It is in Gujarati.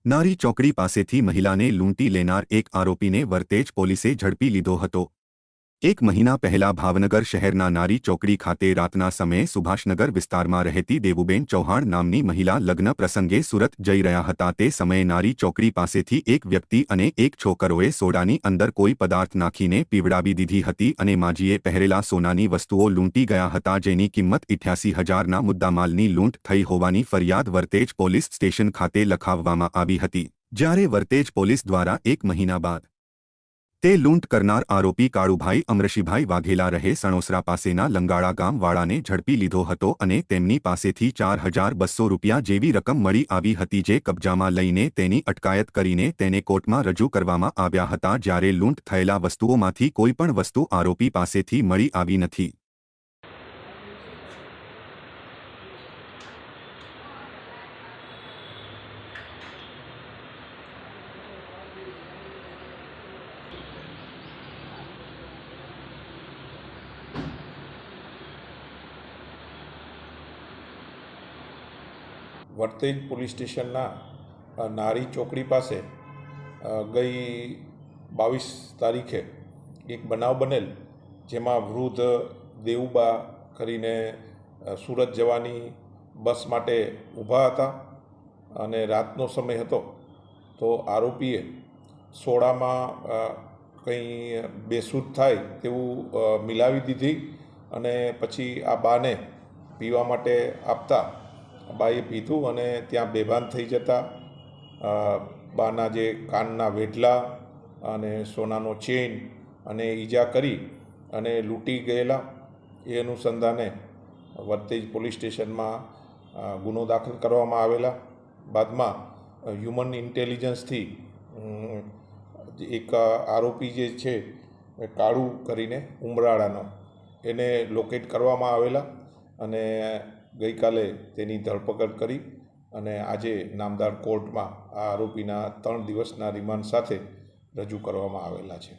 નારી ચોકડી પાસેથી મહિલાને લૂંટી લેનાર એક આરોપીને વરતેજ પોલીસે ઝડપી લીધો હતો। એક મહિના પહેલા ભાવનગર શહેરના નારી ચોકડી ખાતે રાતના સમયે સુભાષનગર વિસ્તારમાં રહેતી દેવુબેન ચૌહાણ નામની મહિલા લગ્ન પ્રસંગે સુરત જઈ રહ્યા હતા। તે સમયે નારી ચોકડી પાસેથી એક વ્યક્તિ અને એક છોકરોએ સોડાની અંદર કોઈ પદાર્થ નાખીને પીવડાવી દીધી હતી અને માજીએ પહેરેલા સોનાની વસ્તુઓ લૂંટી ગયા હતા, જેની કિંમત 88,000ના મુદ્દામાલની લૂંટ થઈ હોવાની ફરિયાદ વરતેજ પોલીસ સ્ટેશન ખાતે લખાવવામાં આવી હતી। જ્યારે વરતેજ પોલીસ દ્વારા એક મહિના બાદ તે લૂંટ કરનાર આરોપી કાળુભાઈ અમરશીભાઈ વાઘેલા રહે સણોસરા પાસેના લંગાળા ગામવાળાને ઝડપી લીધો હતો અને તેમની પાસેથી 4,200 રૂપિયા જેવી રકમ મળી આવી હતી, જે કબજામાં લઈને તેની અટકાયત કરીને તેને કોર્ટમાં રજૂ કરવામાં આવ્યા હતા। જ્યારે લૂંટ થયેલા વસ્તુઓમાંથી કોઈપણ વસ્તુ આરોપી પાસેથી મળી આવી નથી। વર્તેજ પોલીસ સ્ટેશનના નારી ચોકડી પાસે ગઈ 22 તારીખે એક બનાવ બનેલ, જેમાં વૃદ્ધ દેવુબા કરીને સુરત જવાની બસ માટે ઊભા હતા અને રાતનો સમય હતો। તો આરોપીએ સોડામાં કંઈ બેસૂદ થાય તેવું મિલાવી દીધી અને પછી આ બાને પીવા માટે આપતા બાએ પીધું અને ત્યાં બેભાન થઈ જતા બાના જે કાનના વેઢલા અને સોનાનો ચેઇન અને ઈજા કરી અને લૂંટી ગયેલા। એ અનુસંધાને વર્તેજ પોલીસ સ્ટેશનમાં ગુનો દાખલ કરવામાં આવેલા। બાદમાં હ્યુમન ઇન્ટેલિજન્સથી એક આરોપી જે છે કાળુ કરીને ઉમરાળાનો એને લોકેટ કરવામાં આવેલા અને ગઈકાલે તેની ધરપકડ કરી અને આજે નામદાર કોર્ટમાં આ આરોપીના 3 દિવસના રિમાન્ડ સાથે રજૂ કરવામાં આવેલા છે।